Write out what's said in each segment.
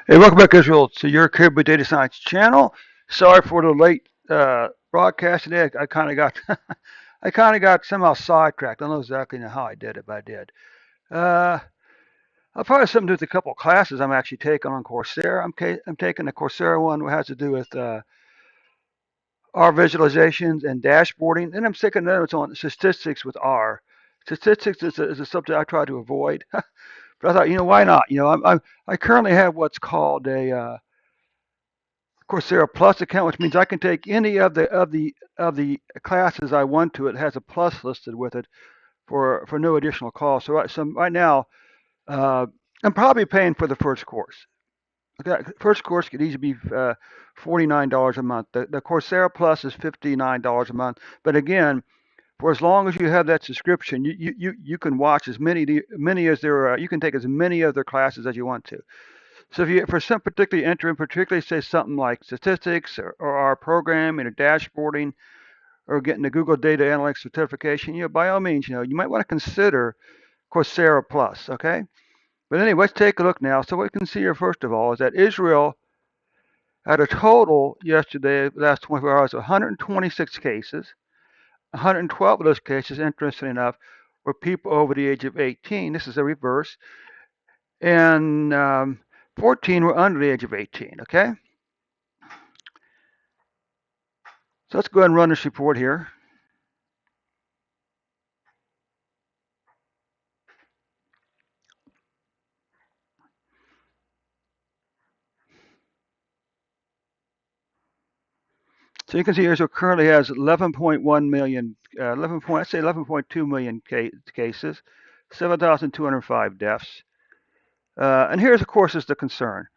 Hey, welcome back, Israel, to your Caribou Data Science channel. Sorry for the late broadcast today. I kind of got, I kind of got somehow sidetracked. I don't know exactly how I did it, but I did. Uh, I'll probably have something to do with a couple of classes I'm actually taking on Coursera. I'm taking the Coursera one, which has to do with R visualizations and dashboarding. And I'm taking notes on statistics with R. Statistics is a subject I try to avoid, but I thought, why not? I currently have what's called a Coursera Plus account, which means I can take any of the classes I want to. It has a plus listed with it for no additional cost. So right now, uh, I'm probably paying for the first course. Okay, first course could easily be $49 a month. The Coursera Plus is $59 a month. But again, for as long as you have that subscription, you can watch as many as there are. You can take as many of their classes as you want to. So if you, for some particularly entering, particularly say something like statistics or our programming or dashboarding or getting the Google Data Analytics certification, by all means, you might want to consider Coursera Plus, okay? But anyway, let's take a look now. So what we can see here, first of all, is that Israel had a total yesterday, last 24 hours, of 126 cases. 112 of those cases, interesting enough, were people over the age of 18. This is the reverse. And 14 were under the age of 18, okay? So let's go ahead and run this report here. So you can see Israel currently has 11.1 million, 11.2 million cases, 7,205 deaths. And here's, of course, is the concern.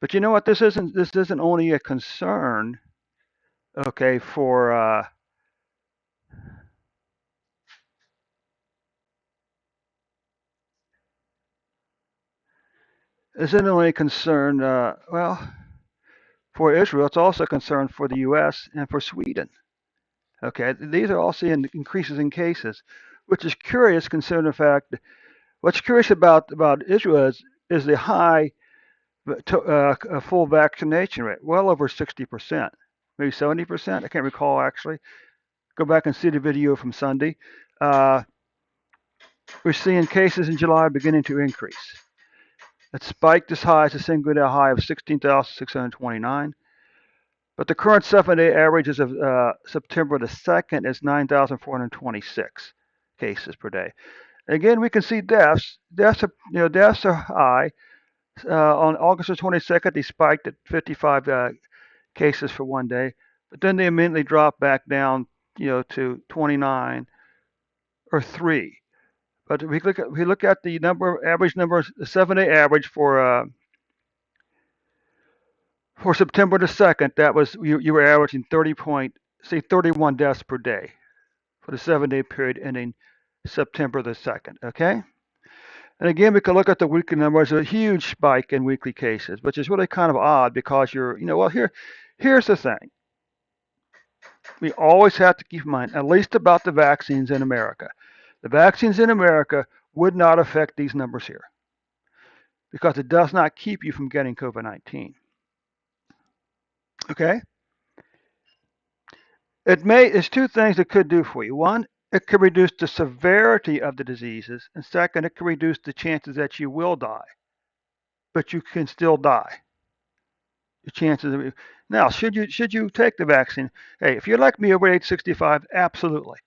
But you know what? This isn't only a concern, okay, for this isn't only a concern. Well, for Israel, it's also a concern for the U.S. and for Sweden. Okay, these are all seeing increases in cases, which is curious considering the fact. What's curious about Israel is the high full vaccination rate, well over 60%, maybe 70%. I can't recall actually. Go back and see the video from Sunday. Uh, we're seeing cases in July beginning to increase. It spiked as high as a single day high of 16,629. But the current 7-day average as of September the 2nd is 9,426 cases per day. Again, we can see deaths. Deaths are high. On August the 22nd, they spiked at 55 cases for one day, but then they immediately dropped back down, to 29 or 3. But if we look at the average number, the 7-day average for September the 2nd, that was you were averaging 31 deaths per day for the 7-day period ending September the 2nd. Okay. And again, we can look at the weekly numbers. A huge spike in weekly cases, which is really kind of odd because here's the thing. We always have to keep in mind, at least about the vaccines in America. The vaccines in America would not affect these numbers here because it does not keep you from getting COVID-19. Okay? It's two things it could do for you. One, it could reduce the severity of the diseases, and second, it could reduce the chances that you will die, but you can still die. The chances of now, should you take the vaccine? Hey, if you're like me over age 65, absolutely,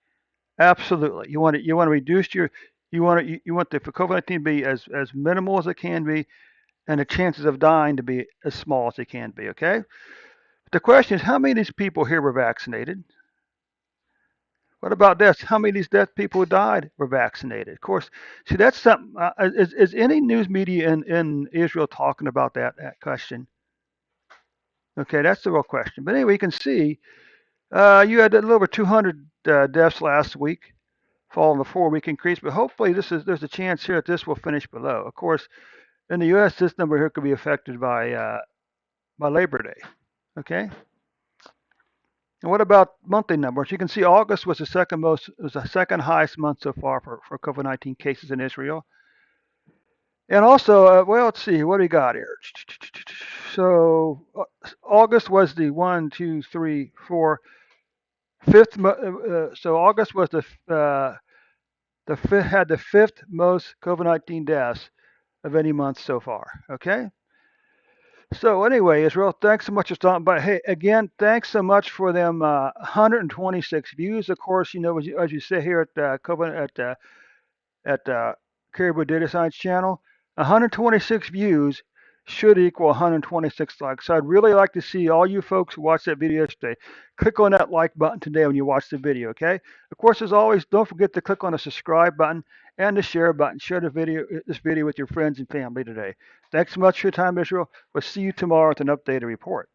absolutely. You want to reduce your you want the for COVID-19 to be as minimal as it can be, and the chances of dying to be as small as they can be. Okay. But the question is, how many of these people here were vaccinated? What about this? How many of these death people who died were vaccinated? Of course, see that's something. Is any news media in Israel talking about that question? Okay, that's the real question. But anyway, you can see you had a little over 200 deaths last week, following the 4-week increase. But hopefully, there's a chance here that this will finish below. Of course, in the U.S., this number here could be affected by Labor Day. Okay. And what about monthly numbers? You can see August was the second highest month so far for COVID-19 cases in Israel. And also, well, let's see, what do we got here? So August was the one, two, three, four, fifth. So August was the fifth, had the fifth most COVID-19 deaths of any month so far. Okay. So anyway, Israel, thanks so much for stopping by. Hey, again, thanks so much for them 126 views. Of course, as you say here at Caribou Data Science channel, 126 views should equal 126 likes. So I'd really like to see all you folks who watched that video yesterday. Click on that like button today when you watch the video, okay? Of course, as always, don't forget to click on the subscribe button and the share button. Share this video with your friends and family today. Thanks so much for your time, Israel. We'll see you tomorrow with an updated report.